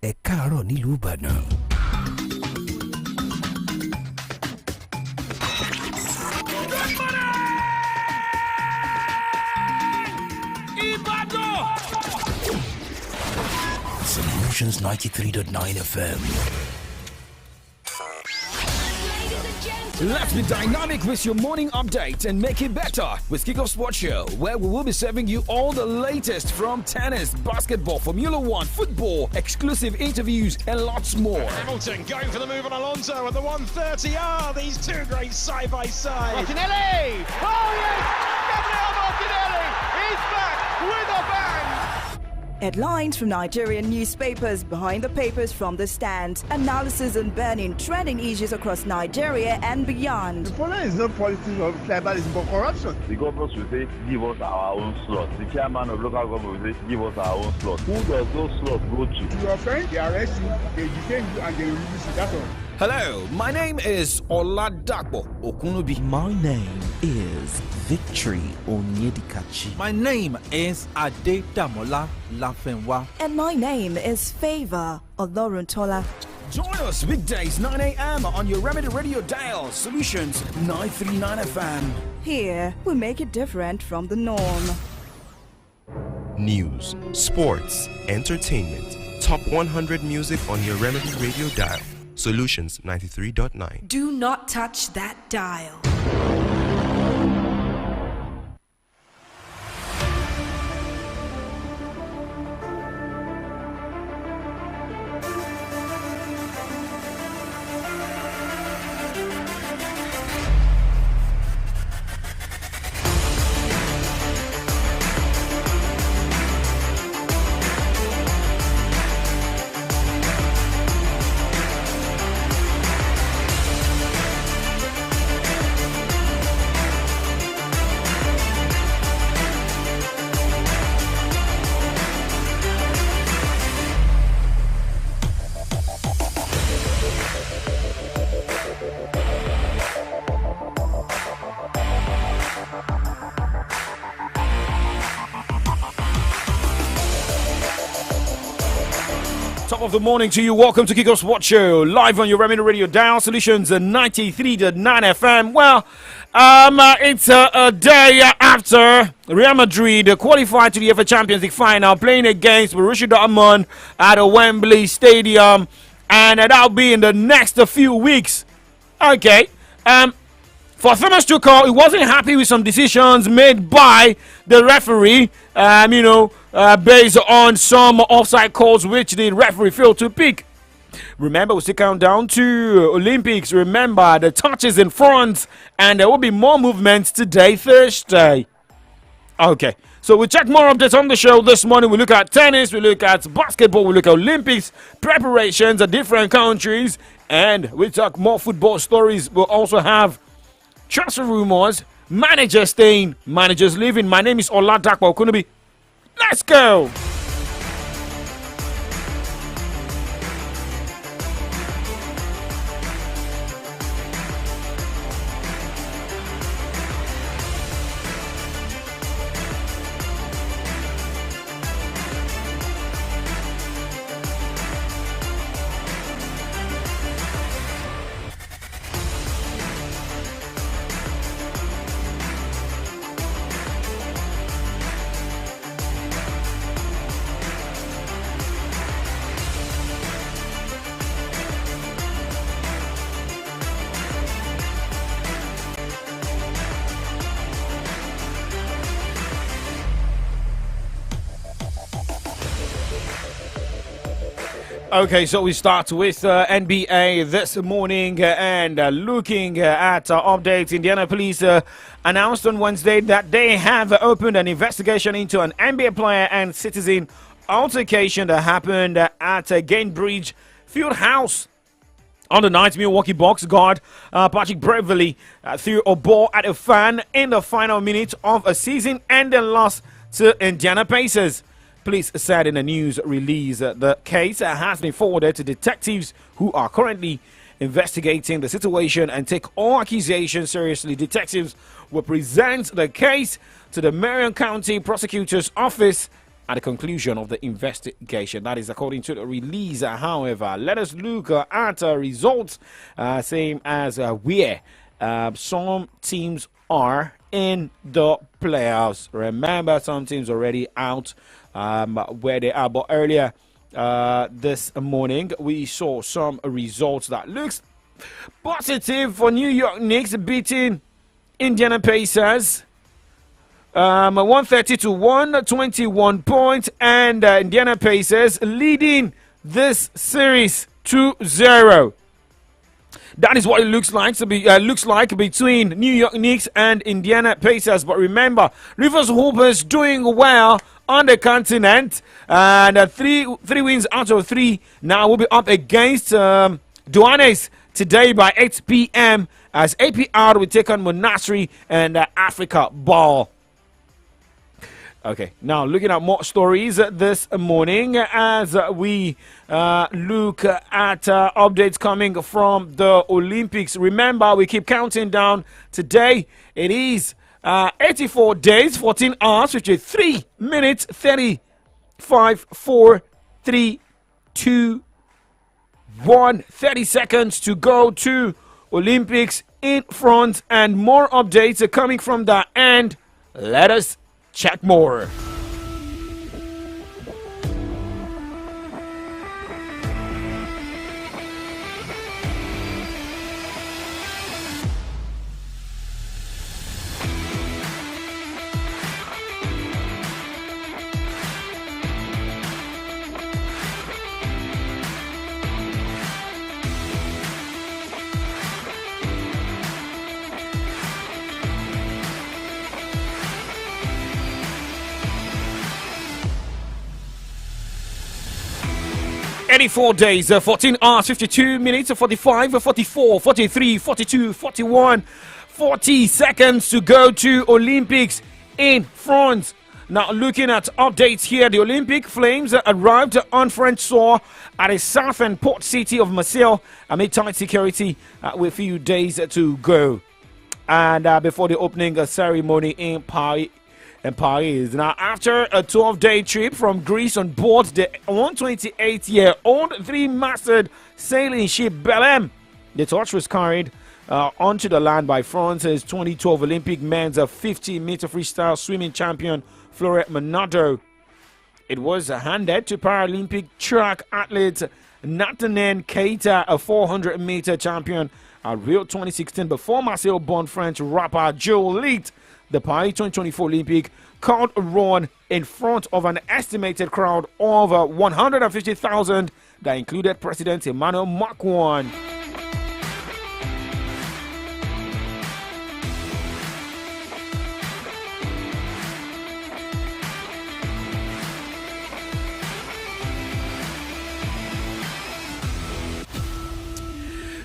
ẹ káàárọ̀ nílùú Ìbàdàn. Solutions 93.9 FM. Let's be dynamic with your morning update and make it better with Kickoff Sports Show, where we will be serving you all the latest from tennis, basketball, Formula One, football, exclusive interviews, and lots more. Hamilton going for the move on Alonso at the 130. These two great side by side. Martinelli! Oh yes! Gabriel Martinelli! He's back with a bang! Headlines from Nigerian newspapers, behind the papers from the stands, analysis on burning trending issues across Nigeria and beyond. The problem is not politics or tribalism but corruption. The governors will say, give us our own slot. The chairman of local government will say, give us our own slot. Who does those slots go to? You offend, they arrest you, they detain you, and they release you. That's all. Hello, my name is Oladapo Okunubi. My name is Victory Onyedikachi. My name is Adedamola Lafenwa. And my name is Favor Oloruntola. Join us weekdays 9 a.m. on your Remedy Radio dial, Solutions 939 FM. Here, we make it different from the norm. News, sports, entertainment, top 100 music on your Remedy Radio dial. Solutions 93.9. Do not touch that dial. Top of the morning to you. Welcome to Kickoff Sports Show, live on your Remedy Radio dial, Solutions 93.9 FM. Well, it's a day after Real Madrid qualified to the UEFA Champions League final, playing against Borussia Dortmund at a Wembley Stadium, and that'll be in the next few weeks. Okay. For Thomas Tuchel, he wasn't happy with some decisions made by the referee, based on some offside calls which the referee failed to pick. Remember, we still count down to Olympics. Remember, the touches in front, and there will be more movements today, Thursday. Okay, so we check more updates on the show this morning. We look at tennis, we look at basketball, we look at Olympics preparations at different countries, and we talk more football stories. We'll also have transfer rumors, managers staying, managers leaving. My name is Oladapo Okunubi. Let's go! Okay, so we start with NBA this morning and looking at updates. Indiana police announced on Wednesday that they have opened an investigation into an NBA player and citizen altercation that happened at Gainbridge Fieldhouse. On the night, Milwaukee Bucks guard Patrick Beverley threw a ball at a fan in the final minute of a season-ending loss to Indiana Pacers. Police said in a news release the case has been forwarded to detectives who are currently investigating the situation and take all accusations seriously. Detectives will present the case to the Marion County Prosecutor's Office at the conclusion of the investigation. That is according to the release. However, let us look at results, same as where some teams are in the playoffs. Remember, some teams already out where they are, but earlier this morning we saw some results that looks positive for New York Knicks beating Indiana Pacers 130 to 121 points, and Indiana Pacers leading this series 2-0. That is what it looks like between New York Knicks and Indiana Pacers. But remember, Rivers Hoopers doing well on the continent, and three wins out of 3 now will be up against Duanes today by 8 p.m. as APR will take on Monastir and Africa Ball. Okay, now looking at more stories this morning as we look at updates coming from the Olympics. Remember, we keep counting down. Today, it is 84 days, 14 hours, 53 minutes, 35, 4, 3, 2, 1, 30 seconds to go to Olympics in front, and more updates are coming from that end. Let us check more. Four days, 14 hours, 52 minutes, 45, 44, 43, 42, 41, 40 seconds to go to Olympics in France. Now, looking at updates here, the Olympic Flames arrived on French soil at a southern port city of Marseille amid tight security with a few days to go. And before the opening ceremony in Paris. Now, after a 12-day trip from Greece on board the 128-year-old 3-masted sailing ship Belém, the torch was carried onto the land by France's 2012 Olympic men's 50-meter freestyle swimming champion Florent Menado. It was handed to Paralympic track athlete Nathanael Keita, a 400-meter champion at Rio 2016, before Marseille-born French rapper Joe lit the Paris 2024 Olympic called a run in front of an estimated crowd of 150,000 that included President Emmanuel Macron.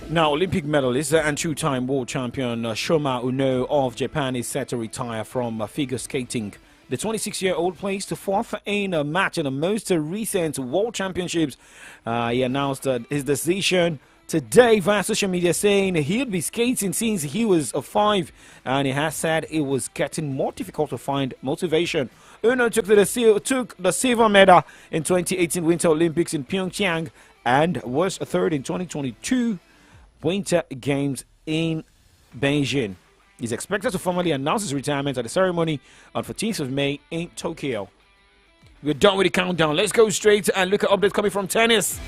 Now, Olympic medalist and two-time world champion Shoma Uno of Japan is set to retire from figure skating. The 26-year-old placed fourth in a match in the most recent World Championships. He announced his decision today via social media, saying he'd be skating since he was 5, and he has said it was getting more difficult to find motivation. Uno took the silver medal in 2018 Winter Olympics in Pyeongchang and was third in 2022 Winter Games in Beijing. He's expected to formally announce his retirement at the ceremony on 14th of May in Tokyo. We're done with the countdown. Let's go straight and look at updates coming from tennis.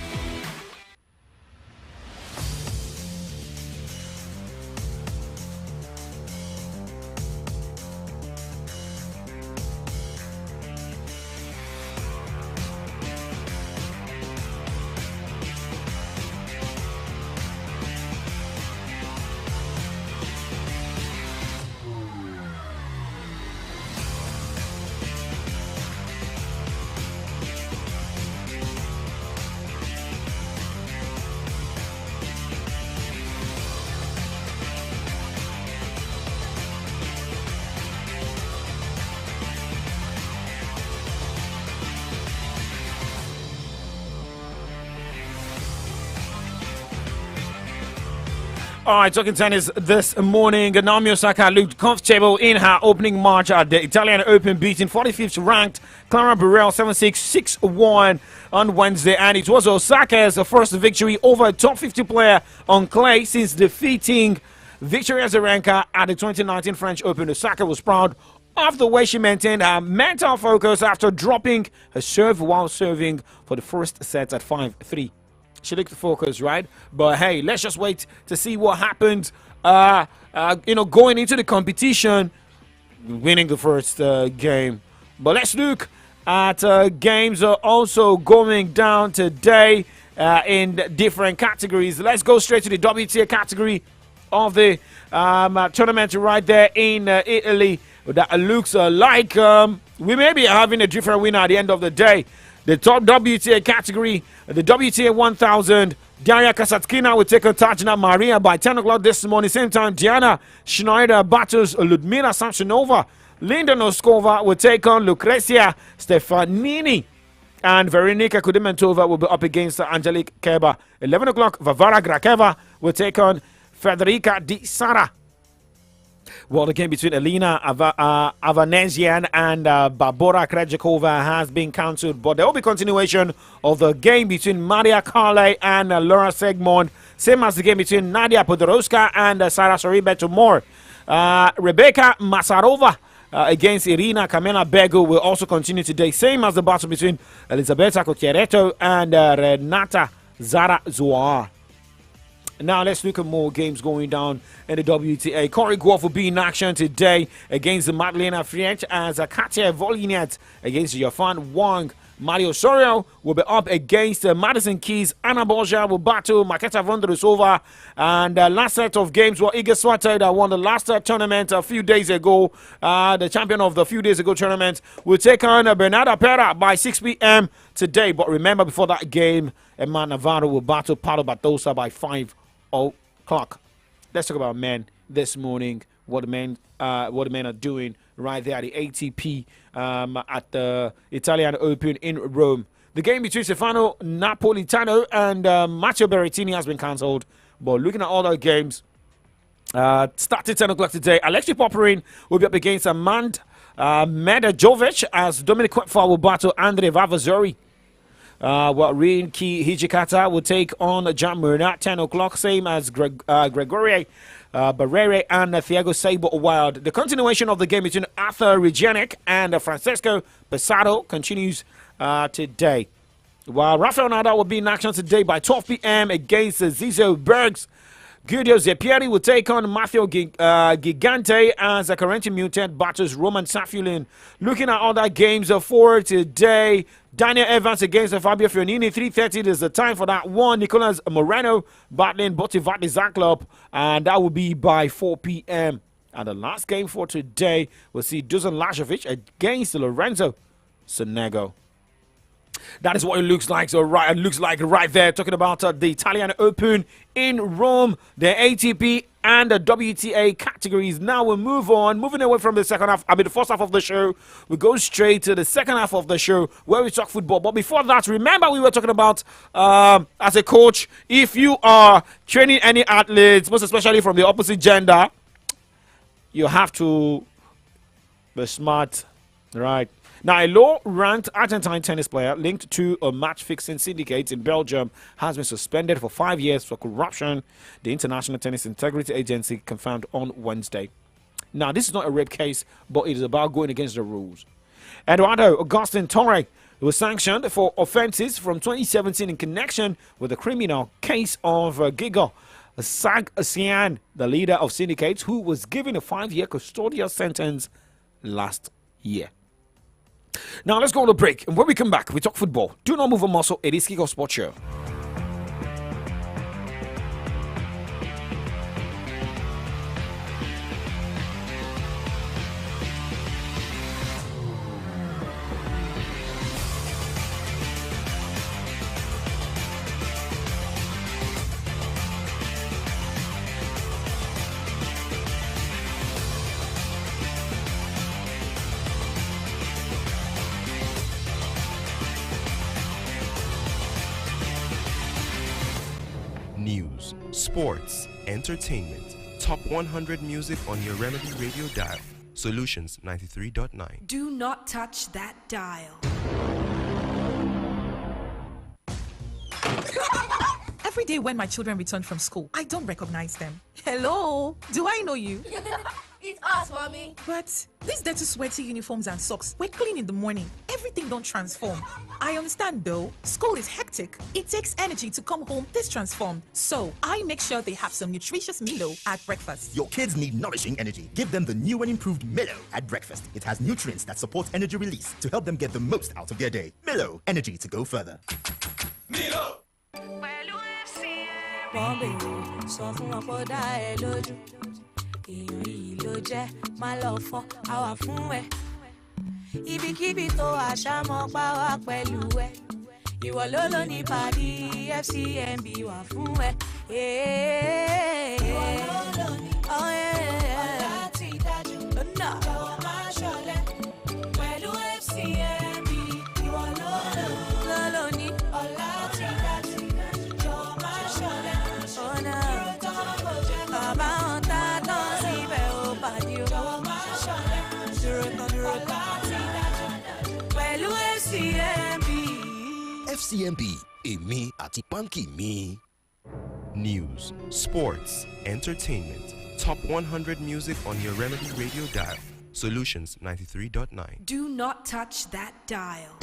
All right, talking tennis this morning. Naomi Osaka looked comfortable in her opening match at the Italian Open, beating 45th ranked Clara Burrell 7-6, 6-1 on Wednesday. And it was Osaka's first victory over a top 50 player on clay since defeating Victoria Azarenka at the 2019 French Open. Osaka was proud of the way she maintained her mental focus after dropping her serve while serving for the first set at 5-3. She looked focused, right? But hey, let's just wait to see what happened. Going into the competition, winning the first game. But let's look at games also going down today in different categories. Let's go straight to the WTA category of the tournament right there in Italy. That looks like we may be having a different winner at the end of the day. The top WTA category, the WTA 1000, Daria Kasatkina will take on Tajna Maria by 10 o'clock this morning. Same time, Diana Schneider battles Ludmila Samsonova. Linda Noskova will take on Lucrezia Stefanini. And Veronika Kudimentova will be up against Angelique Kerber. 11 o'clock, Varvara Grakeva will take on Federica Di Sara. Well, the game between Elena Avanesian and Barbora Krejcikova has been cancelled, but there will be continuation of the game between Maria Carley and Laura Segmont, same as the game between Nadia Podoroska and Sara Sorribes tomorrow. Rebecca Masarova against Irina Kamena Begu will also continue today, same as the battle between Elisabetta Cocchiaretto and Renata Zara-Zoar. Now let's look at more games going down in the WTA. Corey Goff will be in action today against Madeleine Friet as Katia Voliniat against Yafan Wang. Mario Sorio will be up against Madison Keys. Anna Borja will battle Maketa Vondrousova. And last set of games were Iga Swiatek that won the last tournament a few days ago. The champion of the few days ago tournament will take on Bernarda Pera by 6 p.m. today. But remember, before that game, Emma Navarro will battle Paulo Batosa by 5 o'clock. Let's talk about men this morning. What the men are doing right there at the ATP at the Italian Open in Rome. The game between Stefano Napolitano and Matteo Berrettini has been cancelled. But looking at all the games, starting 10 o'clock today, Alexei Popyrin will be up against Manda Jovic as Dominic Koepfer will battle Andre Vavazori. Rinki Hijikata will take on Jan Murna at 10 o'clock, same as Gregory Barrere and Thiago Seibo Wild. The continuation of the game between Arthur Regenek and Francesco Pesaro continues today. While Rafael Nadal will be in action today by 12 p.m. against Zizo Bergs. Guido Zepieri will take on Matteo Gigante as a current mutant battles Roman Safulin. Looking at other games for today, Daniel Evans against Fabio Fionini, 3:30 is the time for that one. Nicolas Moreno battling Botivati Zaklop, and that will be by 4 p.m. And the last game for today, we'll see Dusan Lajovic against Lorenzo Sonego. That is what it looks like. So it looks like right there, talking about the Italian Open in Rome, the ATP and the WTA categories. Now we'll moving away from the the first half of the show. We go straight to the second half of the show where we talk football. But before that, remember we were talking about as a coach, if you are training any athletes, most especially from the opposite gender, you have to be smart, right? Now, a low-ranked Argentine tennis player linked to a match-fixing syndicate in Belgium has been suspended for 5 years for corruption, the International Tennis Integrity Agency confirmed on Wednesday. Now, this is not a rape case, but it is about going against the rules. Eduardo Agustin Torre was sanctioned for offenses from 2017 in connection with the criminal case of Gigo Sargsyan, the leader of syndicates, who was given a 5-year custodial sentence last year. Now let's go on a break, and when we come back, we talk football. Do not move a muscle. It is Kickoff Sports Show. News, sports, entertainment, top 100 music on your Remedy Radio dial. Solutions 93.9. Do not touch that dial. Every day when my children return from school, I don't recognize them. Hello, do I know you? It's us, mommy. But these dirty, sweaty uniforms and socks were clean in the morning. Everything don't transform. I understand though. School is hectic. It takes energy to come home this transformed. So I make sure they have some nutritious Milo at breakfast. Your kids need nourishing energy. Give them the new and improved Milo at breakfast. It has nutrients that support energy release to help them get the most out of their day. Milo, energy to go further. Milo. Sọ fún wọn kó dá ẹ lójú, èèyàn yìí ló jẹ́ má lọ fọ́ àwa fún ẹ. Ibikíbi tó àṣàmọ́ pa wá pẹ̀lú ẹ. Ìwọ ló ní pàdé FCMB wà fún ẹ. Ìwọ ló ní ọ̀la ti dájú. Jọ̀wọ́ má ṣọ̀lẹ pẹ̀lú FCMB. Ìwọ ló ní ọ̀la ti dájú. Jọ̀wọ́ má ṣọ̀lẹ. FCMB, èmi àti pánkì mi. News, sports, entertainment, top 100 music on your Remedy Radio dial. Solutions 93.9. Do not touch that dial.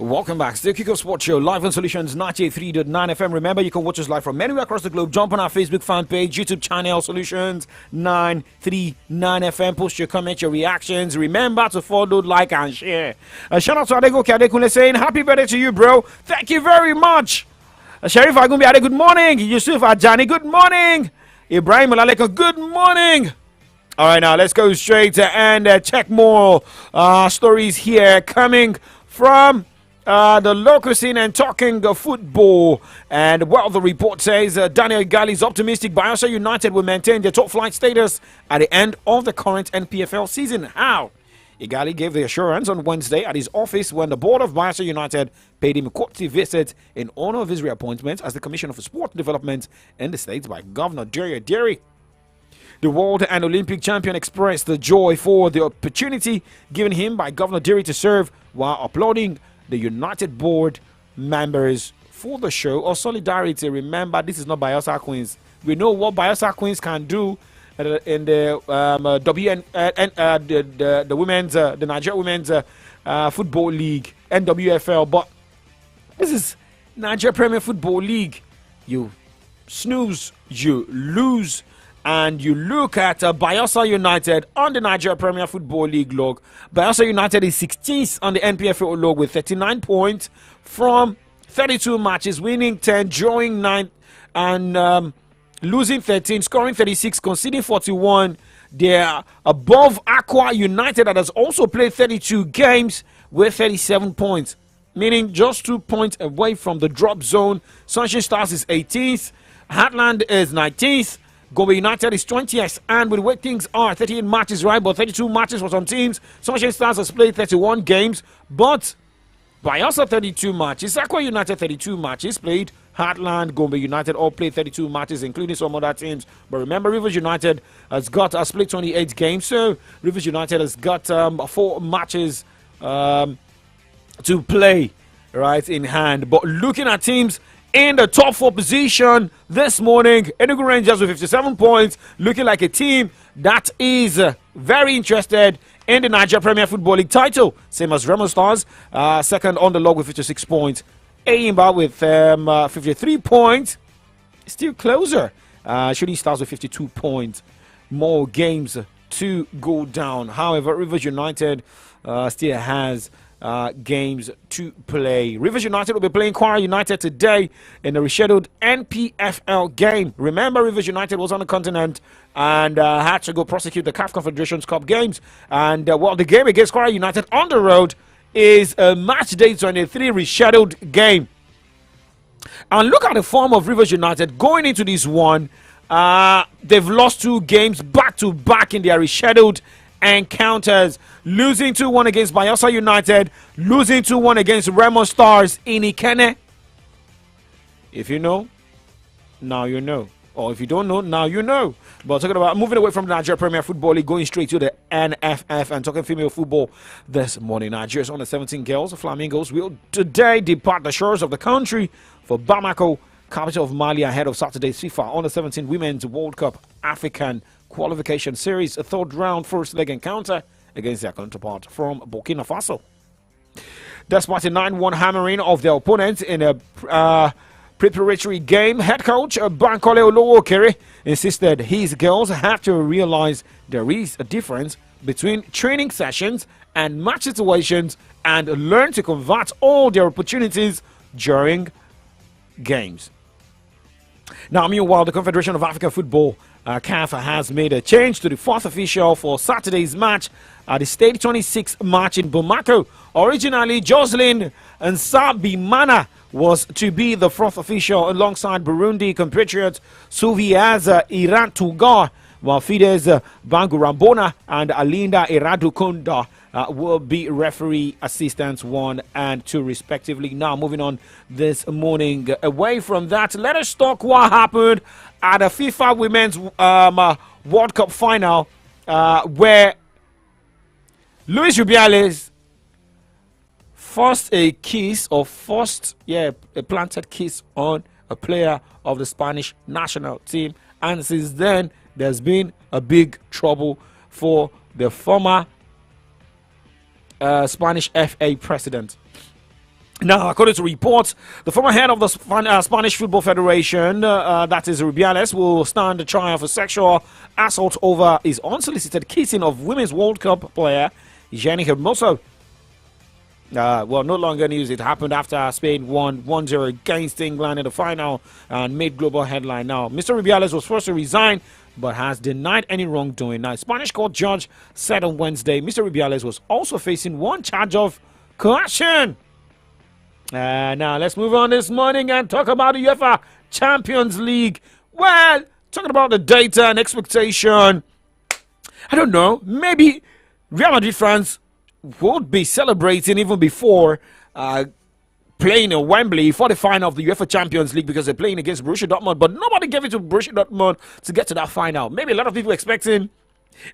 Welcome back. Still Kiko Sports Show, live on Solutions 98.3.9 FM. Remember, you can watch us live from anywhere across the globe. Jump on our Facebook fan page, YouTube channel, Solutions 939 FM. Post your comments, your reactions. Remember to follow, like, and share. Shout out to Adego Adekunle saying, happy birthday to you, bro. Thank you very much. Sheriff Agumbi Ade, good morning. Yusuf Ajani, good morning. Ibrahim Alaleko, good morning. All right, now let's go straight and check more stories here coming from the local scene and talking football. And well, the report says Daniel Igali is optimistic Bayelsa United will maintain their top flight status at the end of the current NPFL season. How? Igali gave the assurance on Wednesday at his office when the board of Bayelsa United paid him a courtesy visit in honor of his reappointment as the Commissioner for Sport Development in the state by Governor Derry Derry. The world and Olympic champion expressed the joy for the opportunity given him by Governor Derry to serve while applauding the United board members for the show of solidarity. Remember, this is not Bayelsa Queens. We know what Bayelsa Queens can do in the the women's, the Nigeria Women's Football League, NWFL. But this is Nigeria Premier Football League. You snooze, you lose. And you look at Bayelsa United on the Nigeria Premier Football League log. Bayelsa United is 16th on the NPFL log with 39 points from 32 matches, winning 10, drawing 9, and losing 13, scoring 36, conceding 41. They're above Aqua United that has also played 32 games with 37 points, meaning just 2 points away from the drop zone. Sunshine Stars is 18th. Heartland is 19th. Gombe United is 20th, and with the way things are, 38 matches, right, but 32 matches for some teams. Sunshine Stars has played 31 games, but Bayelsa 32 matches, Aqua United 32 matches played, Heartland, Gombe United all played 32 matches, including some other teams. But remember, Rivers United has played 28 games, so Rivers United has got 4 matches to play, right, in hand. But looking at teams in the top 4 position this morning, Enugu Rangers with 57 points, looking like a team that is very interested in the Nigeria Premier Football League title. Same as Remo Stars, second on the log with 56 points. Eyimba with 53 points, still closer. Shooting Stars with 52 points. More games to go down. However, Rivers United still has games to play. Rivers United will be playing Kwara United today in a rescheduled NPFL game. Remember, Rivers United was on the continent and had to go prosecute the CAF Confederations Cup games. And the game against Kwara United on the road is a match day 23 rescheduled game. And look at the form of Rivers United going into this one. They've lost 2 games back to back in their rescheduled encounters, losing 2-1 against Bayelsa United, losing 2-1 against Remo Stars in Ikene. If you know, now you know. Or if you don't know, now you know. But talking about moving away from the Nigeria Premier Football League, going straight to the NFF and talking female football this morning. Nigeria's under 17 girls, the Flamingos, will today depart the shores of the country for Bamako, capital of Mali, ahead of Saturday's FIFA under 17 Women's World Cup African Qualification Series, a third round first leg encounter against their counterpart from Burkina Faso. Despite a 9-1 hammering of their opponents in a preparatory game, head coach Bankole Olowokere insisted his girls have to realize there is a difference between training sessions and match situations and learn to convert all their opportunities during games. Now, meanwhile, the Confederation of African Football, CAF, has made a change to the 4th official for Saturday's match at the State 26 match in Bamako. Originally, Jocelyn Nsabimana was to be the 4th official alongside Burundi compatriot Suviaza Irantuga, while Fides Bangurambona and Alinda Iradukunda will be referee assistants 1 and 2 respectively. Now moving on this morning, away from that, let us talk what happened at the FIFA Women's World Cup final, where Luis Rubiales forced a planted kiss on a player of the Spanish national team, and since then there's been a big trouble for the former Spanish FA president. Now, according to reports, the former head of the Spanish Football Federation, that is Rubiales, will stand trial for sexual assault over his unsolicited kissing of Women's World Cup player Jenny Hermoso. No longer news. It happened after Spain won 1-0 against England in the final and made global headline. Now, Mr. Rubiales was forced to resign but has denied any wrongdoing. Now, a Spanish court judge said on Wednesday Mr. Rubiales was also facing 1 charge of coercion. Now, let's move on this morning and talk about the UEFA Champions League. Well, talking about the data and expectation, I don't know, maybe Real Madrid fans would be celebrating even before playing in Wembley for the final of the UEFA Champions League because they're playing against Borussia Dortmund, but nobody gave it to Borussia Dortmund to get to that final. Maybe a lot of people expecting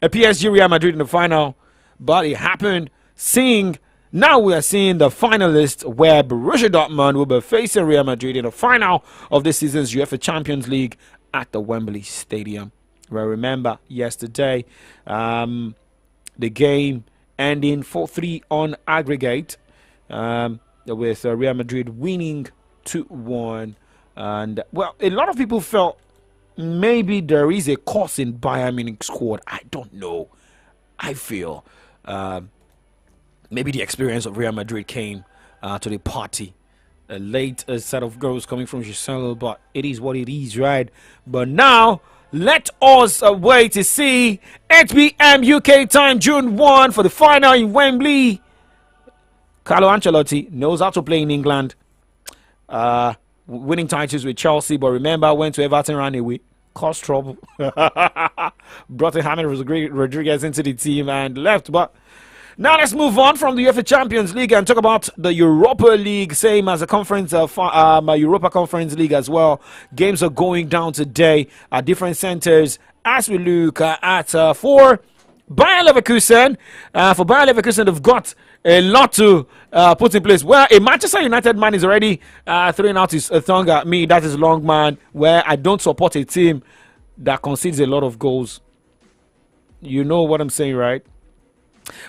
a PSG Real Madrid in the final, but it happened. Now we are seeing the finalists where Borussia Dortmund will be facing Real Madrid in the final of this season's UEFA Champions League at the Wembley Stadium. Well, remember yesterday, the game ending 4-3 on aggregate, with Real Madrid winning 2-1. And, well, a lot of people felt maybe there is a curse in Bayern Munich squad. I don't know. I feel maybe the experience of Real Madrid came to the party. A late set of goals coming from Giselle, but it is what it is, right? But now, let us wait to see 8 p.m. UK time, June 1 for the final in Wembley. Carlo Ancelotti knows how to play in England. Winning titles with Chelsea, but remember, went to Everton, ran away, caused trouble. Brought in James Rodriguez into the team and left. But now let's move on from the UEFA Champions League and talk about the Europa League, same as the conference, Europa Conference League as well. Games are going down today at different centers as we look at for Bayer Leverkusen. For Bayer Leverkusen, they've got a lot to put in place. Well, a Manchester United man is already throwing out his tongue at me. That is long man, where I don't support a team that concedes a lot of goals. You know what I'm saying, right?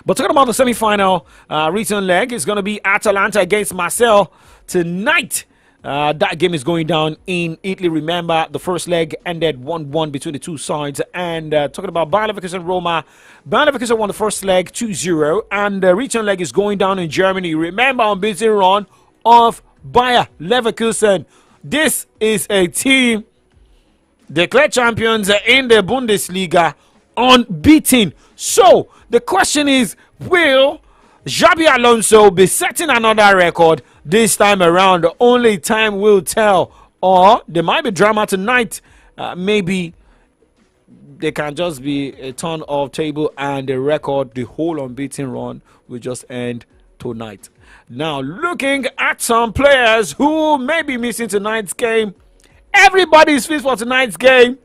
But talking about the semi-final return leg, it's going to be Atalanta against Marseille tonight. That game is going down in Italy. Remember, the first leg ended 1-1 between the two sides. And talking about Bayer Leverkusen Roma, Bayer Leverkusen won the first leg 2-0. And the return leg is going down in Germany. Remember, unbeaten run of Bayer Leverkusen. This is a team declared champions in the Bundesliga, unbeaten. So the question is, will Xabi Alonso be setting another record this time around? Only time will tell. Or there might be drama tonight. Maybe there can just be a turn of table and the record, the whole unbeaten run, will just end tonight. Now, looking at some players who may be missing tonight's game. Everybody's fit for tonight's game.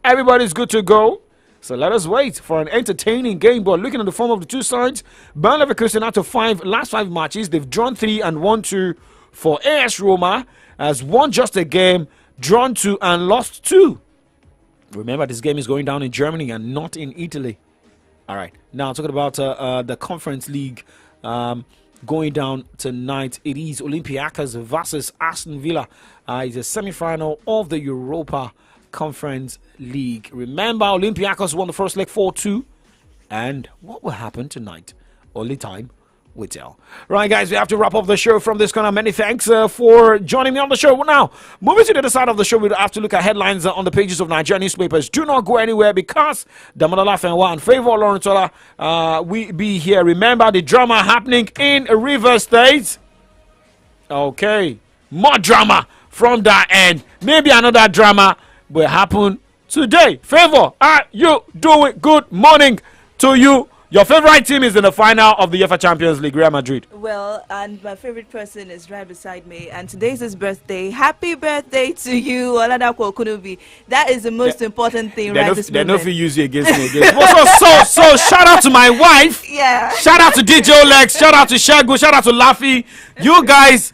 Everybody's good to go. So let us wait for an entertaining game. But looking at the form of the two sides, Bayer Leverkusen out of last five matches, they've drawn 3 and won 2. For AS Roma has won just a game, drawn 2 and lost 2. Remember, this game is going down in Germany and not in Italy. All right. Now talking about the Conference League going down tonight. It is Olympiacos versus Aston Villa. It's a semi-final of the Europa Conference League. Remember, Olympiacos won the first leg 4-2. And what will happen tonight? Only time will tell. Right, guys, we have to wrap up the show from this corner. Many thanks for joining me on the show. Well, now, moving to the other side of the show, we'll have to look at headlines on the pages of Nigerian newspapers. Do not go anywhere because Damola Fenwa and Favor Lawrentola will be here. Remember the drama happening in Rivers State. Okay, more drama from that end. Maybe another drama will happen today. Favor, are you doing? Good morning to you. Your favorite team is in the final of the UEFA Champions League, Real Madrid. Well, and my favorite person is right beside me, and today's his birthday. Happy birthday to you, Oladapo Okunubi. That is the most important thing right this moment. They don't use you against me again. So shout out to my wife. Yeah. Shout out to DJ Olex. Shout out to Shagu. Shout out to Laffy. You guys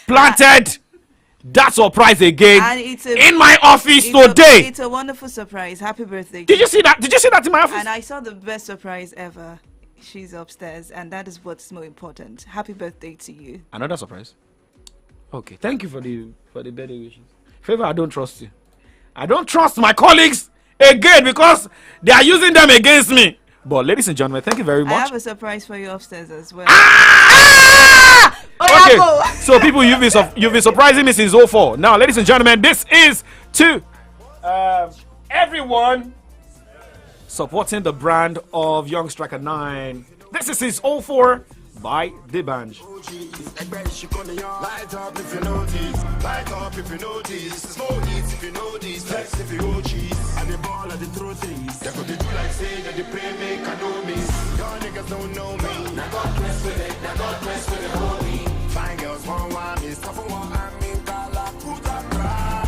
planted that surprise again in my office today. It's a wonderful surprise. Happy birthday. Did you see that? Did you see that in my office? And I saw the best surprise ever. She's upstairs, and that is what's more important. Happy birthday to you. Another surprise. Okay, thank you for the birthday wishes. Favor, I don't trust you. I don't trust my colleagues again because they are using them against me. But ladies and gentlemen, thank you very much. I have a surprise for you upstairs as well. Okay, so people, you've been surprising me since 04. Now, ladies and gentlemen, this is to everyone supporting the brand of Young Striker 9. This is his 04 by The Banj. Light up if you notice, light up if you notice. Slow eats if you notice, flex if you go cheese. And the ball at the throw things. They could do like say that the play make I know miss. Y'all niggas don't know me. Now God bless with it, now God bless with it, homie. Fine girls want me, stuff for one, I mean, gala, put a crap.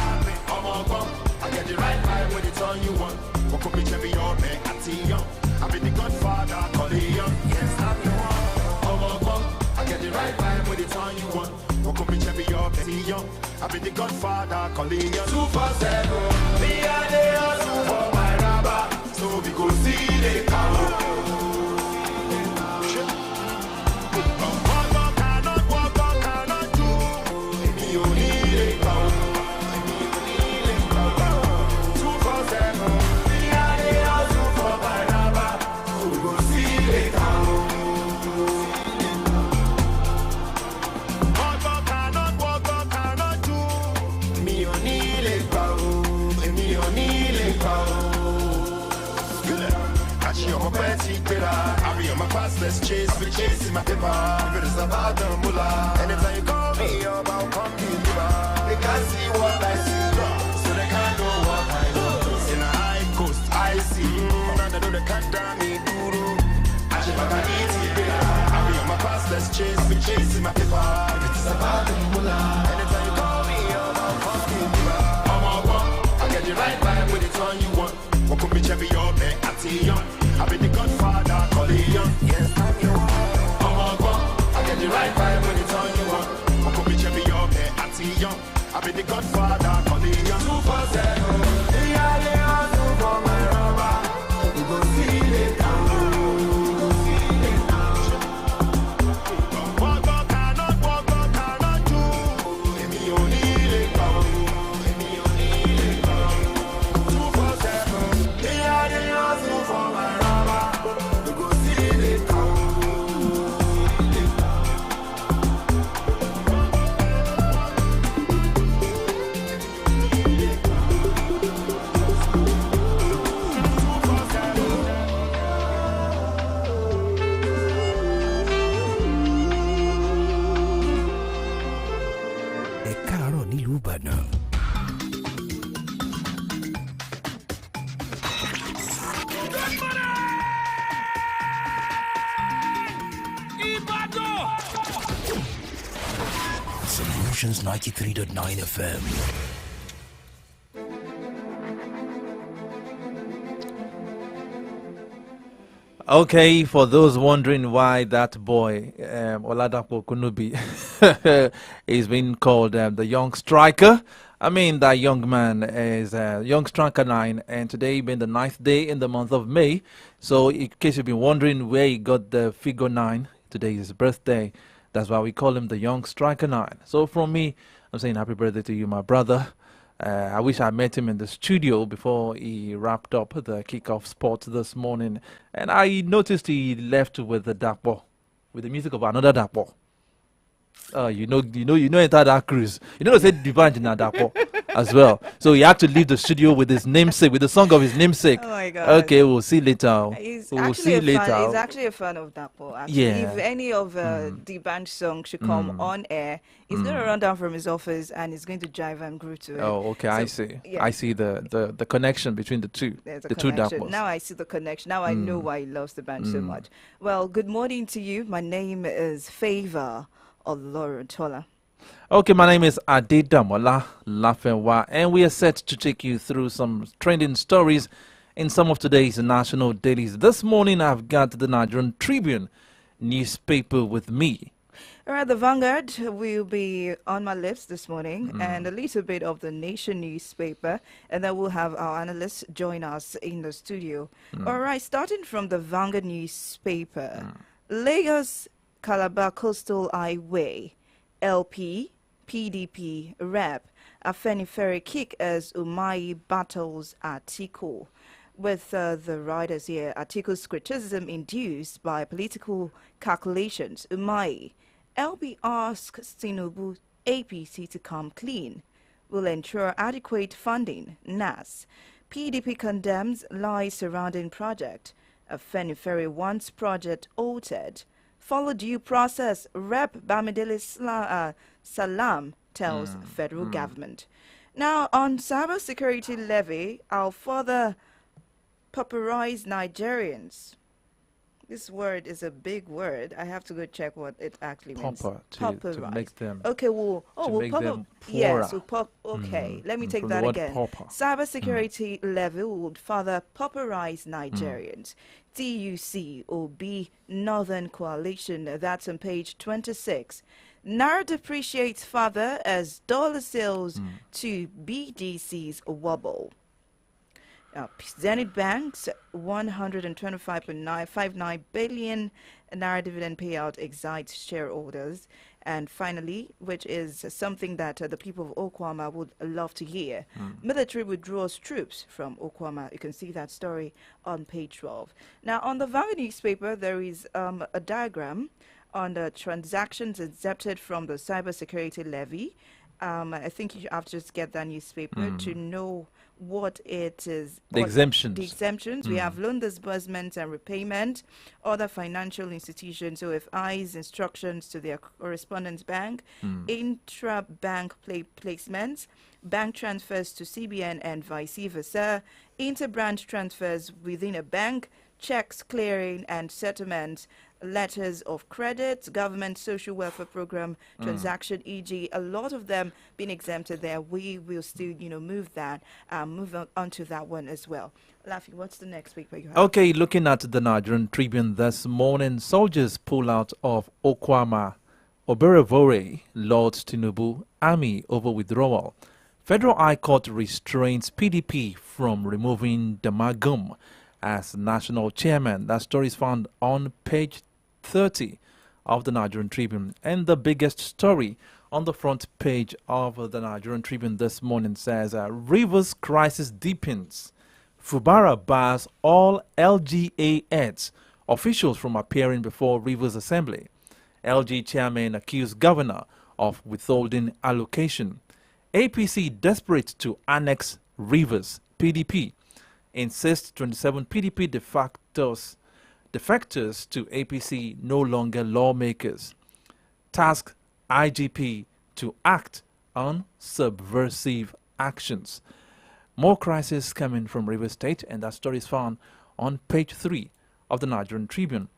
I get the right vibe when it's all you want. What could be Chevy or me, I see you. I be the Godfather, call it young. Yes, I'm the one. I get the right vibe when it's all you want. What could be Chevy or me, young. I be the Godfather, call it young. 247, me and they are for my rubber. So we go see the power. I be on my past, let's chase, we chasing my paper. If it is about the mullah, anytime you call me up, I'll come deliver. They can't see what I see, so they can't know what I know. In a high coast, I see, and I know they can't damn me, duro. I should have eat it, I be on my past, let's chase, we chasing my paper. If it is about the mullah, anytime you call me up, I'll come deliver. I get the right vibe with it on you want. What could be Chevy or me, I see young. I be the Godfather, call it young. Yes, I'm your one. I get the right vibe when it's on you want. What could be Chevy or me, I see young. I be the Godfather, call it young. 247, yeah, they are for my rubber. We go see it down. Walk, cannot do. Solutions 93.9 FM. Okay, for those wondering why that boy, Oladapo Kunubi, is being called the young striker. I mean, that young man is young striker 9, and today being the 9th day in the month of May. So, in case you've been wondering where he got the figure 9, today is his birthday. That's why we call him the young striker 9. So, from me, I'm saying happy birthday to you, my brother. I wish I met him in the studio before he wrapped up the kickoff spot this morning. And I noticed he left with the Dapo, with the music of another Dapo. You know, enter that cruise. You know, they said Divine in Dapo as well. So he had to leave the studio with his namesake, with the song of his namesake. Oh my God. Okay, we'll see later. He's We'll see later. He's actually a fan of Dapo. Actually, Yeah. if any of the band songs should come on air, he's going to run down from his office and he's going to drive and groove to it. Oh, okay, I see. yeah. I see the connection between the two. There's a The two connection. Dapos. Now I see the connection. Now I know why he loves the band so much. Well, good morning to you. My name is Favor Olorutola. Okay, my name is Adedamola Lafenwa, and we are set to take you through some trending stories in some of today's national dailies. This morning, I've got the Nigerian Tribune newspaper with me. All right, the Vanguard will be on my lips this morning, and a little bit of the Nation newspaper, and then we'll have our analysts join us in the studio. All right, starting from the Vanguard newspaper, Lagos Calabar Coastal Highway, LP, PDP, Rep, Afenifere kick as Umahi battles Atiku. With the writers here, Atiku's criticism induced by political calculations. Umahi, LP asks Tinubu APC to come clean. Will ensure adequate funding. NAS. PDP condemns lies surrounding project. Afenifere wants project altered. Follow due process. Rep Bamidele Salam tells federal government. Now, on cybersecurity levy, I'll further pauperize Nigerians. This word is a big word. I have to go check what it actually means. To make them. Okay, we'll make them yes, poorer. okay. Let me take From that the word again. pauper. Cybersecurity level would further pauperize Nigerians. TUC or B Northern Coalition. That's on page 26. Naira depreciates further as dollar sales to BDCs wobble. Zenith Bank's 125.959 billion Naira dividend payout excites shareholders. And finally, which is something that the people of Okwama would love to hear, military withdraws troops from Okwama. You can see that story on page 12. Now, on the Vanguard newspaper, there is a diagram on the transactions exempted from the cybersecurity levy. I think you have to just get that newspaper to know what it is. The exemptions. The exemptions. We have loan disbursement and repayment, other financial institutions, OFI's instructions to their correspondent bank, intra-bank placements, bank transfers to CBN and vice versa, inter-branch transfers within a bank, checks clearing and settlements, letters of credit, government social welfare program transaction, e.g. a lot of them being exempted there. We will still, move on to that one as well. Lafi, what's the next paper you have? Okay, looking at the Nigerian Tribune this morning, soldiers pull out of Okwama. Oberevore, Lord Tinubu, army over withdrawal. Federal High Court restrains PDP from removing Damagum as national chairman. That story is found on page 30 of the Nigerian Tribune. And the biggest story on the front page of the Nigerian Tribune this morning says, Rivers crisis deepens. Fubara bars all LGA heads, officials from appearing before Rivers Assembly. LG chairman accused governor of withholding allocation. APC desperate to annex Rivers. PDP insists 27 PDP defectors to APC no longer lawmakers. Task IGP to act on subversive actions. More crisis coming from Rivers State, and that story is found on page 3 of the Nigerian Tribune.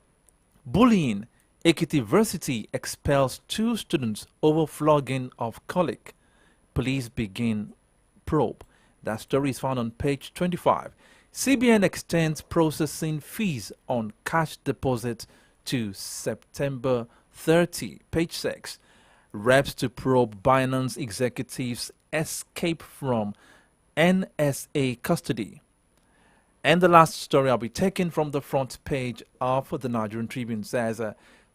Bullying Ekiti expels 2 students over flogging of colleague. Police begin probe. That story is found on page 25. CBN extends processing fees on cash deposits to September 30. Page 6. Reps to probe Binance executives escape from NSA custody. And the last story I'll be taking from the front page of the Nigerian Tribune says,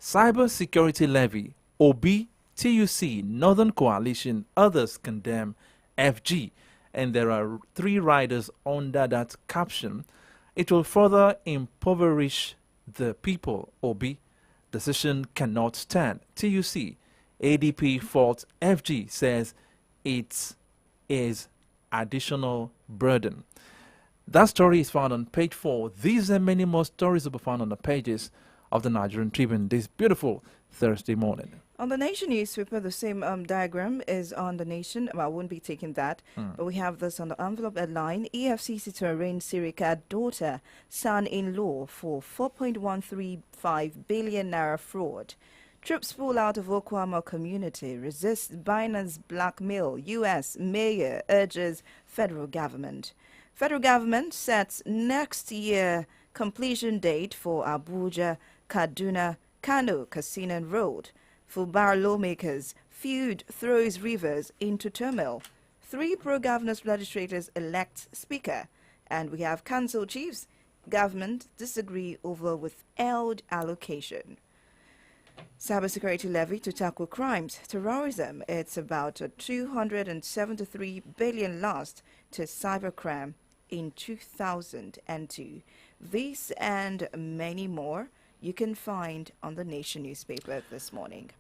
Cyber Security Levy, OB, TUC, Northern Coalition, others condemn FG. And there are 3 riders under that caption. It will further impoverish the people, OB. Decision cannot stand. TUC, ADP fault FG says it is additional burden. That story is found on page 4. These and many more stories will be found on the pages of the Nigerian Tribune this beautiful Thursday morning. On the Nation newspaper, the same diagram is on the Nation. Well, I won't be taking that, but we have this on the envelope headline: EFCC to arraign Sirika daughter, son-in-law for 4.135 billion naira fraud. Troops pull out of Okwama community, resist Binance blackmail. U.S. mayor urges federal government. Federal government sets next year completion date for Abuja, Kaduna, Kano, Casino Road. Fubara lawmakers, feud throws rivers into turmoil. 3 pro-governors legislators elect speaker. And we have council chiefs. Government disagree over withheld allocation. Cybersecurity levy to tackle crimes. Terrorism, it's about a 273 billion lost to cybercrime in 2002. This and many more you can find on the Nation newspaper this morning.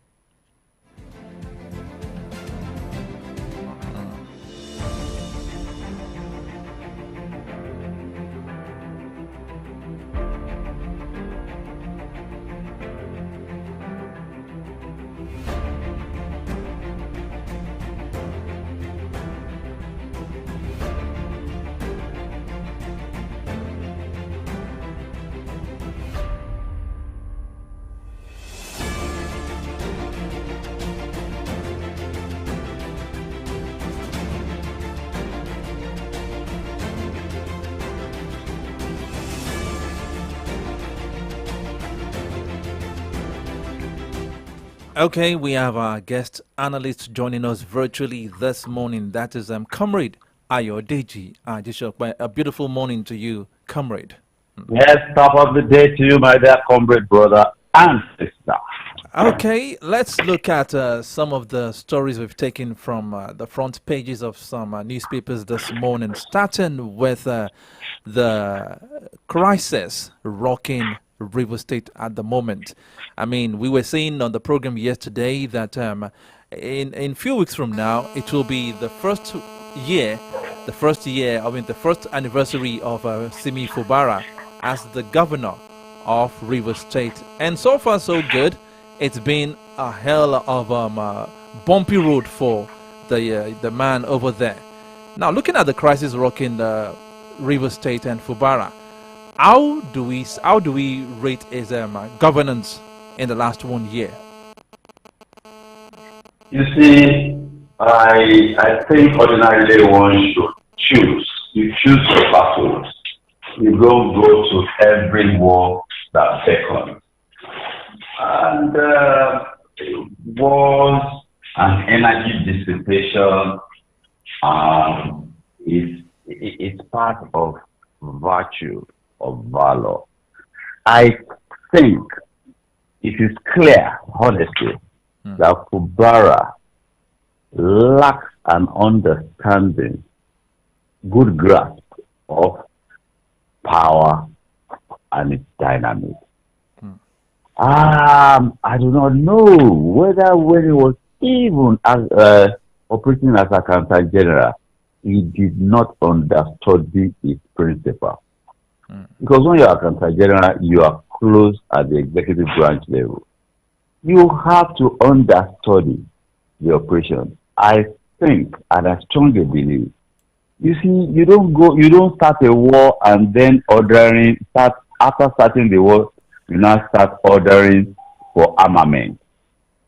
Okay, we have our guest analyst joining us virtually this morning. That is Comrade Ayodeji Ajishokwe. A beautiful morning to you, Comrade. Yes, top of the day to you, my dear comrade, brother and sister. Okay, let's look at some of the stories we've taken from the front pages of some newspapers this morning, starting with the crisis rocking River State at the moment. I mean, we were saying on the program yesterday that in a few weeks from now, it will be the first anniversary of Simi Fubara as the governor of River State. And so far, so good. It's been a hell of a bumpy road for the man over there. Now, looking at the crisis rocking River State and Fubara, how do we rate his governance in the last 1 year? You see, I think ordinarily one should choose. You choose your battles. You don't go to every war that seconds. And it was an energy dissipation. It's part of virtue, of valor. I think it is clear, honestly, that Fubara lacks an understanding, good grasp of power and its dynamics. I do not know whether when he was even as operating as a counter general, he did not understudy his principle. Because when you are counter general, you are close at the executive branch level. You have to understudy the operation. I think, and I strongly believe, you see, you don't start a war and then after starting the war, you now start ordering for armament.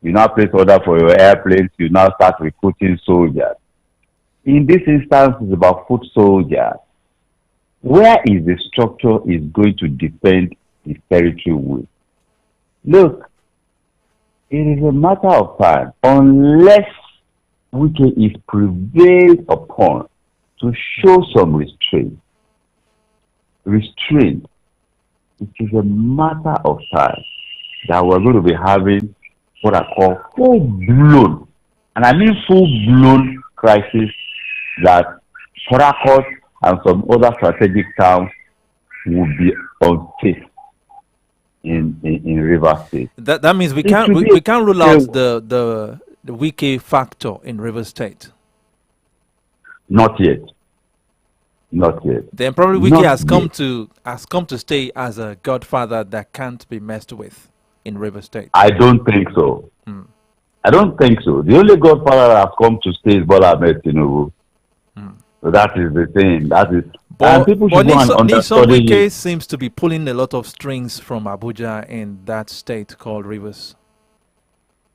You now place order for your airplanes, you now start recruiting soldiers. In this instance, it's about foot soldiers. Where is the structure is going to defend his territory with? Look, it is a matter of time. Unless Wike is prevailed upon to show some restraint, it is a matter of time that we're going to be having what I call full-blown, and I mean full-blown crisis that Port Harcourt and some other strategic towns will be unsafe in Rivers State. That means we can't rule out the Wike factor in Rivers State. Not yet. Then probably Wike has come to stay as a godfather that can't be messed with in Rivers State. I don't think so. I don't think so. The only godfather that has come to stay is Bola Ahmed Tinubu. So that is the thing. That is. But people should Nyesom Wike seems to be pulling a lot of strings from Abuja in that state called Rivers.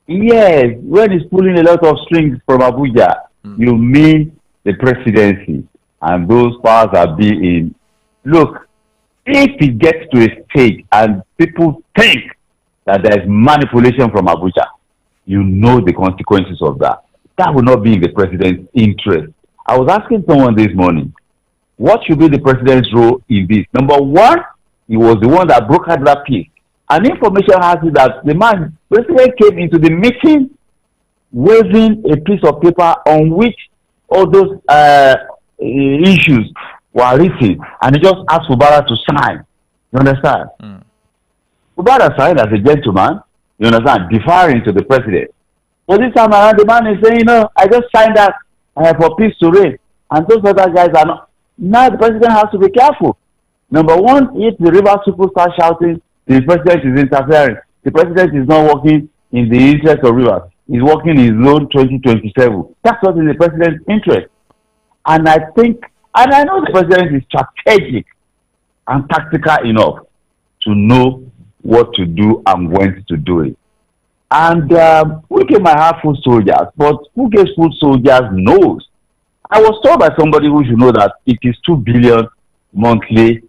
Yes, when he's pulling a lot of strings from Abuja, you mean the presidency and those powers that be in. Look, if it gets to a stage and people think that there is manipulation from Abuja, you know the consequences of that. That will not be in the president's interest. I was asking someone this morning, what should be the president's role in this? Number one, he was the one that brokered that peace. And information has it that the president came into the meeting waving a piece of paper on which all those issues were written, and he just asked Fubara to sign. You understand? Fubara signed as a gentleman, you understand, deferring to the president. But this time around, the man is saying, I just signed that for peace to reign. And those other guys are not. Now the president has to be careful. Number one, if the Rivers people start shouting, the president is interfering. The president is not working in the interest of Rivers. He's working his own 2027. That's not in the president's interest. And I think, and I know the president is strategic and tactical enough to know what to do and when to do it. And Wike might have foot soldiers, but who gets foot soldiers knows. I was told by somebody who should know that it is 2 billion monthly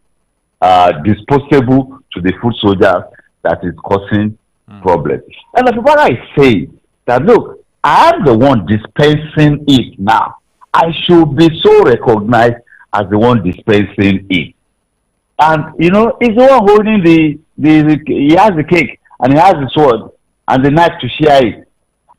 disposable to the foot soldiers that is causing problems. And the people I say that, look, I am the one dispensing it now. I should be so recognized as the one dispensing it. And, he's the one holding he has the cake and he has the sword and the knife to share it.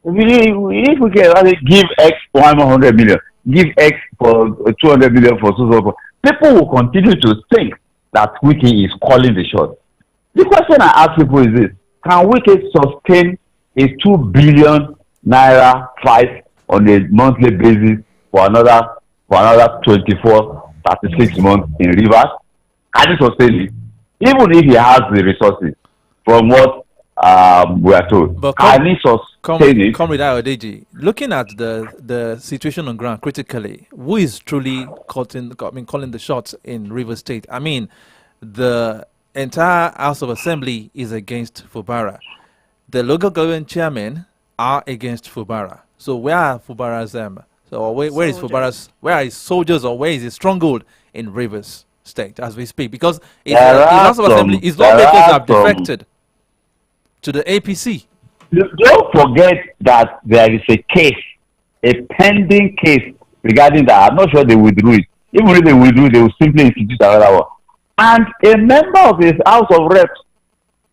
If we can give X 100 million, give X for 200 million for so, people will continue to think that Wike is calling the shot. The question I ask people is this: can Wike sustain a 2 billion naira fight on a monthly basis for another 24, 36 months in Rivers? Can he sustain it? Even if he has the resources, from what we are told. But can he sustain it? Comrade Ayodeji, looking at the situation on ground critically, who is truly calling the shots in Rivers State? I mean, the entire House of Assembly is against Fubara. The local government chairmen are against Fubara. So where are Fubara's where is Fubara's, where are his soldiers, or where is his stronghold in Rivers State as we speak? Because his House of Assembly, his lawmakers have defected to the APC. Don't forget that there is a pending case regarding that. I'm not sure they withdrew it. Even if they withdrew, they will simply institute another one. And a member of his House of Reps,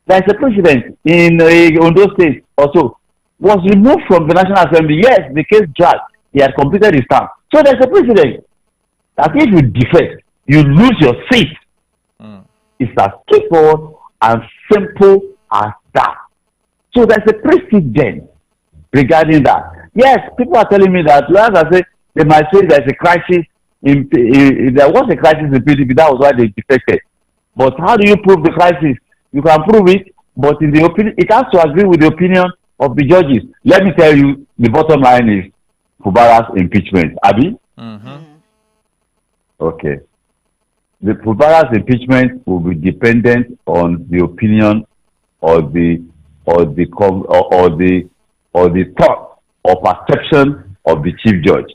there's a president in Ondo State also, was removed from the National Assembly. Yes, the case dragged. He had completed his term. So there's a precedent that if you defect, you lose your seat. It's as straightforward and simple as that. So there's a precedent regarding that. Yes, people are telling me that, as I say, they might say there's a crisis. There was a crisis in PDP, that was why they defected. But how do you prove the crisis? You can prove it, but in the opinion, it has to agree with the opinion of the judges. Let me tell you, the bottom line is Fubara's impeachment. Abi? Okay. The Fubara's impeachment will be dependent on the opinion of the or the thought or perception of the chief judge.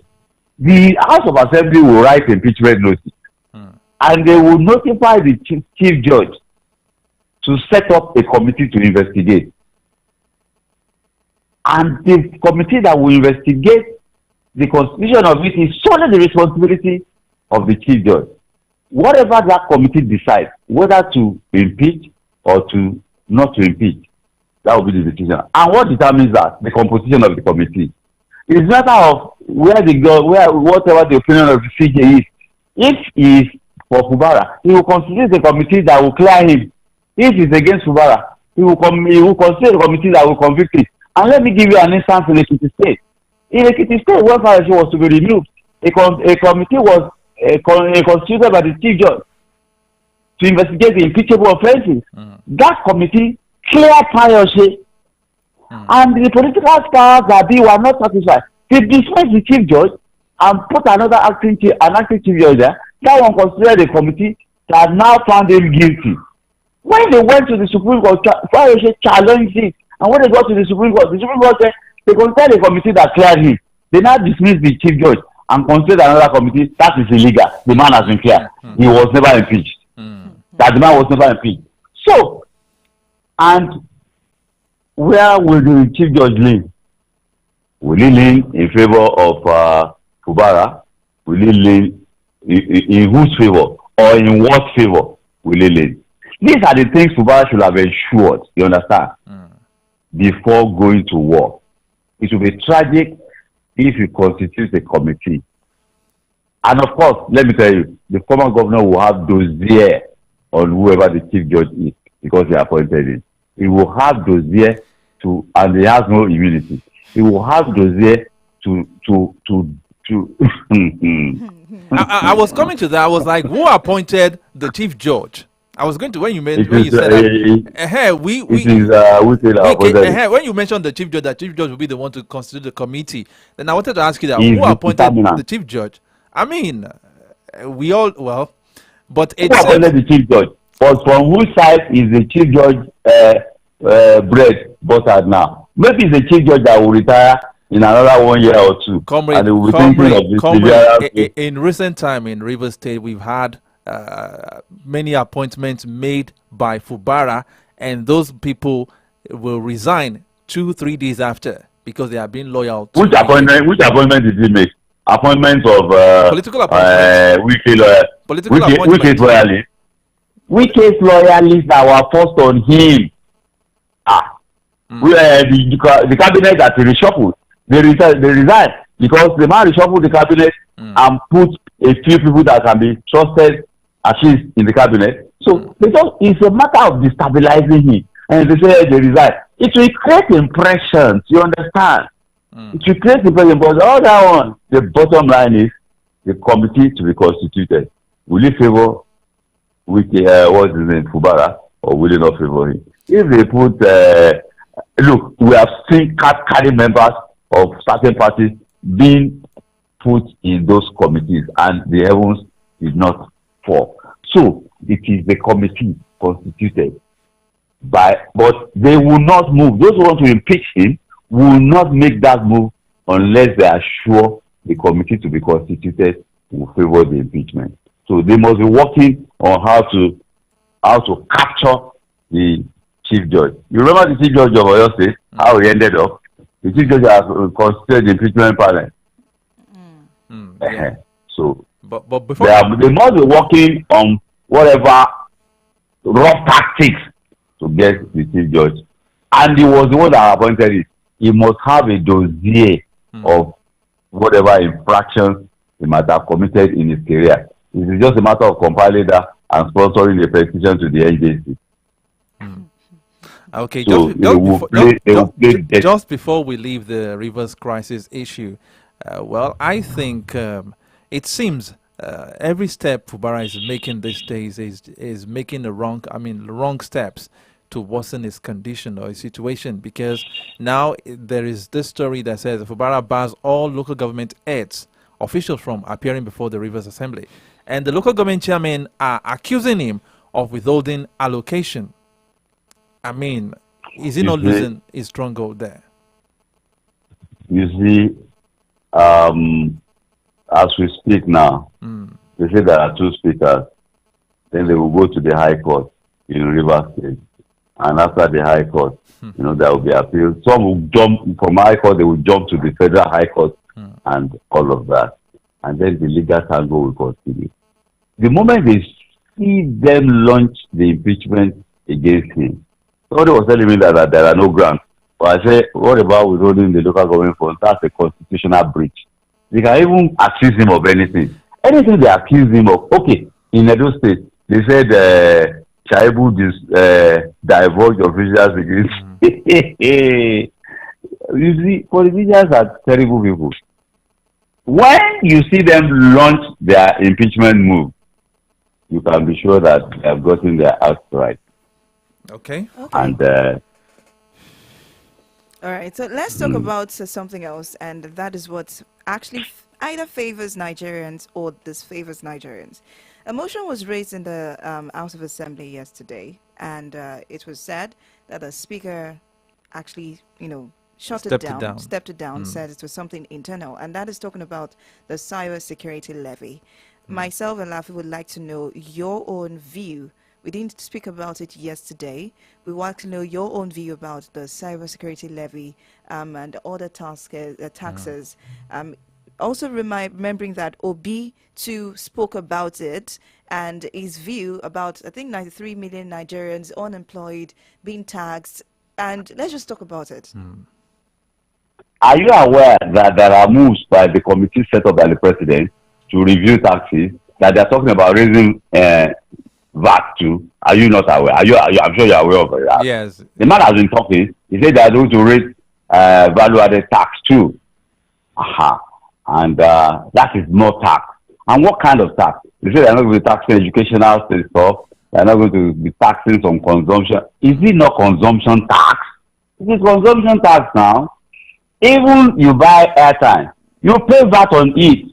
The House of Assembly will write impeachment notice, and they will notify the chief judge to set up a committee to investigate. And the committee that will investigate the constitution of it is solely the responsibility of the chief judge. Whatever that committee decides, whether to impeach or to not to impeach, that will be the decision. And what determines that? The composition of the committee. It's a matter of whatever the opinion of the CJ is. If he is for Fubara, he will constitute a committee that will clear him. If he is against Fubara, he will constitute a committee that will convict him. And let me give you an instance in Ekiti State. In Ekiti State, when Fayose was to be removed, a committee was constituted by the chief judge to investigate the impeachable offences. That committee cleared Fayose, and the political powers that be were not satisfied. They dismissed the chief judge and put another acting chief judge there. That one considered a committee that now found him guilty. When they went to the Supreme Court, Fayose challenged it. And when they got to the Supreme Court said they considered a committee that cleared him. They now dismissed the chief judge and considered another committee. That is illegal. The man has been cleared. He was never impeached. That the man was never impeached. So, and where will the chief judge lean? Will he lean in favor of Fubara? Will he lean in whose favor? Or in what favor will he lean? These are the things Fubara should have ensured, you understand, before going to war. It will be tragic if you constitute a committee. And of course, let me tell you, the former governor will have dossier on whoever the chief judge is because they appointed him. He will have dossier and he has no immunity. He will have dossier I was coming to that. I was like, who appointed the chief judge? I was going to when you said that. When you mentioned the chief judge, that chief judge will be the one to constitute the committee. Then I wanted to ask you that who appointed the chief judge? I mean, we all but who appointed the chief judge? But from whose side is the chief judge bread buttered now? Maybe it's the chief judge that will retire in another 1 year or two. And they will be thinking of this. In recent time in Rivers State, we've had many appointments made by Fubara, and those people will resign 2-3 days after because they have been loyal to which appointment did he make? Appointment of political appointment. Wike's loyalists. Wike's loyalists that were forced on him. The cabinet that he reshuffled, they resigned because the man reshuffled the cabinet and put a few people that can be trusted at least in the cabinet. So it's a matter of destabilizing him. And they say they resign. It will create impressions, you understand? It will create impressions, but all that one, the bottom line is the committee to be constituted. Will you favor what's his name, Fubara, or will you not favor him? If they put, look, we have seen carry members of certain parties being put in those committees, and the heavens did not fall. So it is the committee constituted but they will not move. Those who want to impeach him will not make that move unless they are sure the committee to be constituted will favor the impeachment. So they must be working on how to capture the chief judge. You remember the chief judge of Oyo State, how he ended up? The chief judge has constituted the impeachment panel. So but before they must be working on whatever rough tactics to get the chief judge. And he was the one that appointed it. He must have a dossier of whatever infractions he might have committed in his career. It is just a matter of compiling that and sponsoring a petition to the NJC. Okay, so just before we leave the Rivers crisis issue, I think it seems every step Fubara is making these days is making the wrong steps to worsen his condition or his situation, because now there is this story that says Fubara bars all local government heads, officials from appearing before the Rivers Assembly, and the local government chairmen are accusing him of withholding allocation. I mean, Is he not losing his stronghold there? You see, as we speak now, they say there are two speakers. Then they will go to the High Court in Rivers State. And after the High Court, there will be appeal. Some will jump from High Court, they will jump to the Federal High Court and all of that. And then the legal tango will continue. The moment they see them launch the impeachment against him, somebody was telling me that there are no grounds. But I say, what about withholding the local government funds? That's a constitutional breach. They can even accuse him of anything. Anything they accuse him of. Okay, in Edo State, they said Shaibu divulged officials against. You see, politicians are terrible people. When you see them launch their impeachment move, you can be sure that they have gotten their act right. Okay. And all right, so let's talk about something else, and that is what actually either favors Nigerians or disfavors Nigerians. A motion was raised in the House of Assembly yesterday, and it was said that the Speaker actually, stepped it down, said it was something internal, and that is talking about the cyber security levy. Myself and Lafi would like to know your own view. We didn't speak about it yesterday. We want to know your own view about the cybersecurity levy and other taxes. Also remembering that Obi too spoke about it and his view about, I think, 93 million Nigerians unemployed being taxed. And let's just talk about it. Are you aware that there are moves by the committee set up by the president to review taxes that they're talking about raising VAT too? Are you not aware? I'm sure you're aware of that. Yes. The man has been talking. He said they're going to raise value-added tax too. And that is more tax. And what kind of tax? They say they're not going to be taxing educational stuff. They're not going to be taxing some consumption. Is it not consumption tax? It is consumption tax now. Even you buy airtime, you pay VAT on it.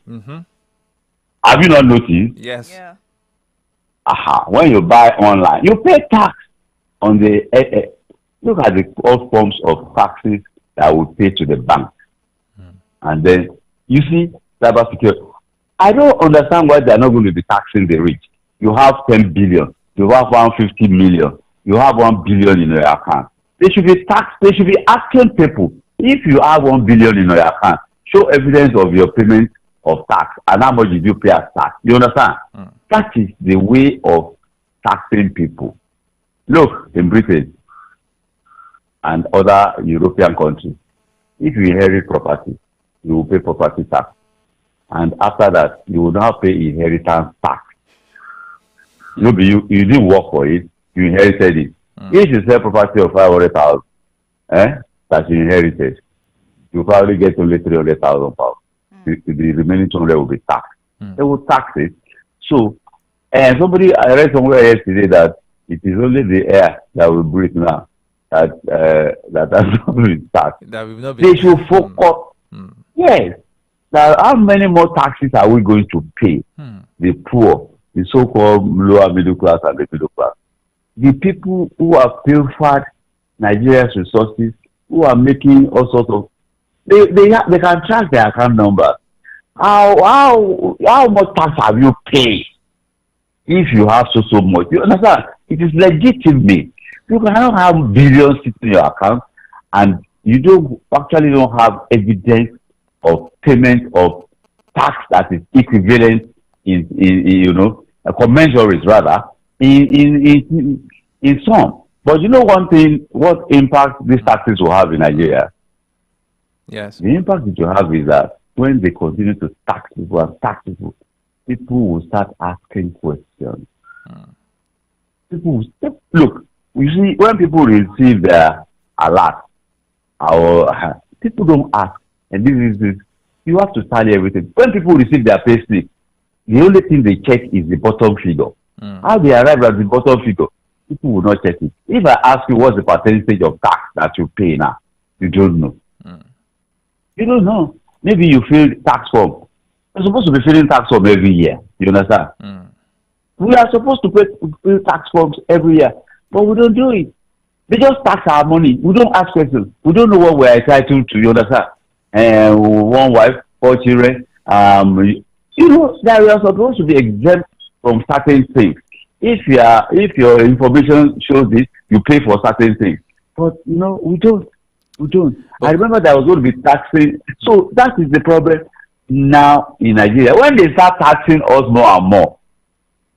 Have you not noticed? Yes. Yeah. When you buy online, you pay tax on the. Look at all forms of taxes that we pay to the bank, and then you see cybersecurity. I don't understand why they are not going to be taxing the rich. You have 10 billion, you have 150 million, you have 1 billion in your account. They should be taxed. They should be asking people, if you have 1 billion in your account, show evidence of your payment of tax and how much did you pay as tax. You understand? That is the way of taxing people. Look, in Britain and other European countries, if you inherit property, you will pay property tax. And after that, you will now pay inheritance tax. You didn't work for it, you inherited it. If you sell property of 500,000, that you inherited, you probably get only 300,000 pounds. The remaining 200 will be taxed. They will tax it. So, and I read somewhere yesterday that it is only the air that we breathe now that has not been taxed. They should focus. Yes. Now, how many more taxes are we going to pay? The poor, the so-called lower middle class and the middle class. The people who have pilfered Nigeria's resources, who are making all sorts of, they can track their account numbers. How much tax have you paid? If you have so much, you understand? It is legitimate. You cannot have billions sitting in your account, and you don't have evidence of payment of tax that is equivalent in commensurate rather in some. But you know one thing, what impact these taxes will have in Nigeria? Yes. The impact it will have is that when they continue to tax people, people will start asking questions. People will look. You see, when people receive their alert, people don't ask, and this is you have to tally everything. When people receive their pay slip, the only thing they check is the bottom figure. How they arrive at the bottom figure, people will not check it. If I ask you what's the percentage of tax that you pay now, you don't know. You don't know. Maybe you fill tax form. You're supposed to be filling tax form every year. You understand? We are supposed to fill tax forms every year, but we don't do it. They just tax our money. We don't ask questions. We don't know what we're entitled to. You understand? One wife, 4 children. You know, that we are supposed to be exempt from certain things. If your information shows this, you pay for certain things. But you know, we don't. I remember that I was going to be taxing. So that is the problem now in Nigeria. When they start taxing us more and more,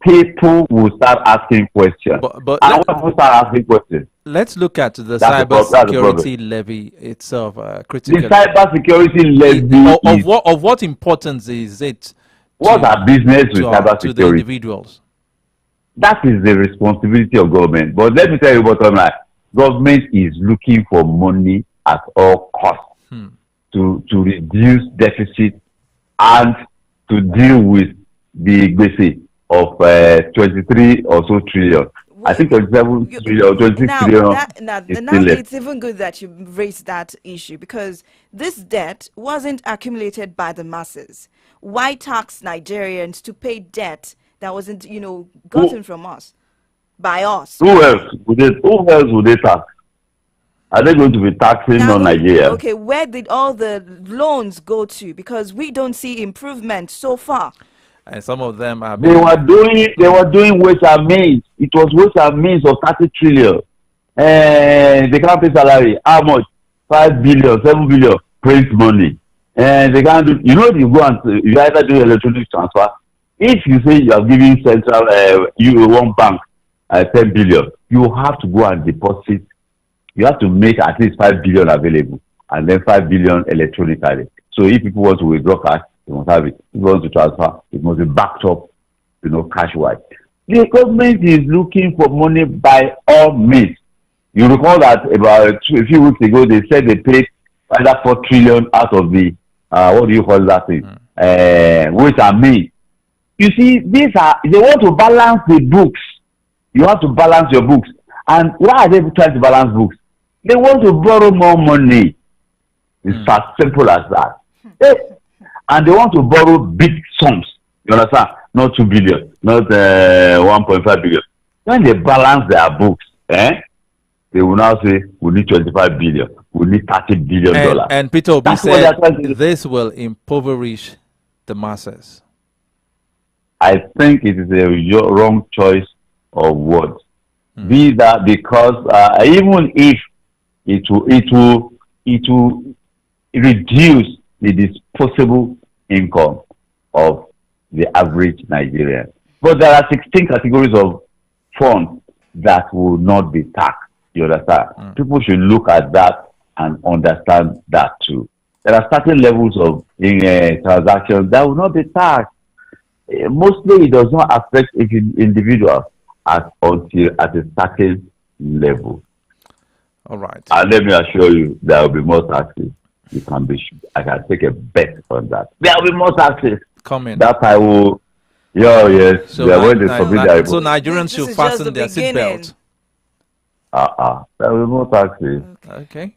people will start asking questions. But and when people start asking questions, let's look at the cybersecurity levy itself critically. The cybersecurity levy of what importance is it? What are business with cybersecurity? To the individuals? That is the responsibility of government. But let me tell you bottom line. Government is looking for money at all costs to reduce deficit and to deal with the gbese of 23 or so trillion. I think 27 trillion or 26 trillion. Now it's even good that you raised that issue, because this debt wasn't accumulated by the masses. Why tax Nigerians to pay debt that wasn't, gotten from us, by us? Who else would they tax? Are they going to be taxing on Nigeria? Okay, where did all the loans go to? Because we don't see improvement so far. And some of them are. They were doing waste and means. It was waste and means of 30 trillion. And they can't pay salary. How much? 5 billion, 7 billion print money. And they can't do. You go and you either do electronic transfer. If you say you are giving central, you one bank 10 billion, you have to go and deposit. You have to make at least 5 billion available, and then 5 billion electronically. So if people want to withdraw cash, they must have it. If you want to transfer, it must be backed up, cash-wise. The government is looking for money by all means. You recall that about a few weeks ago, they said they paid either 4 trillion out of the, what do you call that thing? Which are me. You see, they want to balance the books. You have to balance your books. And why are they trying to balance books? They want to borrow more money. It's as simple as that. And they want to borrow big sums. You understand? Not 2 billion, not 1.5 billion. When they balance their books, they will now say, we need 25 billion. We need $30 billion. And Peter Obi said this will impoverish the masses. I think it is a wrong choice of words. Be that because even if it will reduce the disposable income of the average Nigerian. But there are 16 categories of funds that will not be taxed. You understand? People should look at that and understand that too. There are certain levels of transactions that will not be taxed. Mostly it does not affect individuals until at a certain level. All right. And let me assure you, there will be more taxes. I can take a bet on that. There will be more taxes. Coming. That I will. Yes. So, so Nigerians should fasten their seatbelt. There will be more taxes. Okay.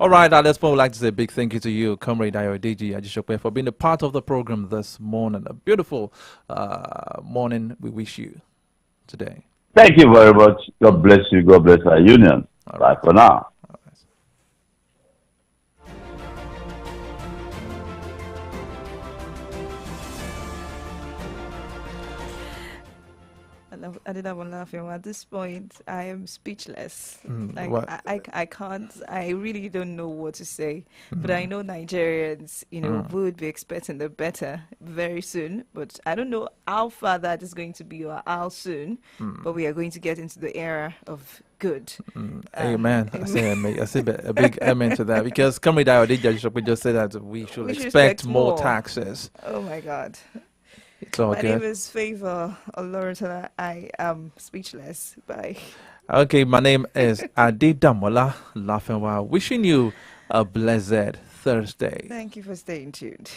All right, at this point, we'd like to say a big thank you to you, Comrade Ayodeji Ajishope, for being a part of the program this morning. A beautiful morning we wish you today. Thank you very much. God bless you. God bless our union. Bye for now. I did have one laughing. At this point, I am speechless. I can't. I really don't know what to say. But I know Nigerians, would be expecting the better very soon. But I don't know how far that is going to be or how soon. But we are going to get into the era of good. Amen. I say a big amen to that, because Comrade Ayodeji just said that we should expect more taxes. Oh my God. My name is Favor Oloratola. I am speechless. Bye. Okay, my name is Adedamola Lafenwa. Wishing you a blessed Thursday. Thank you for staying tuned.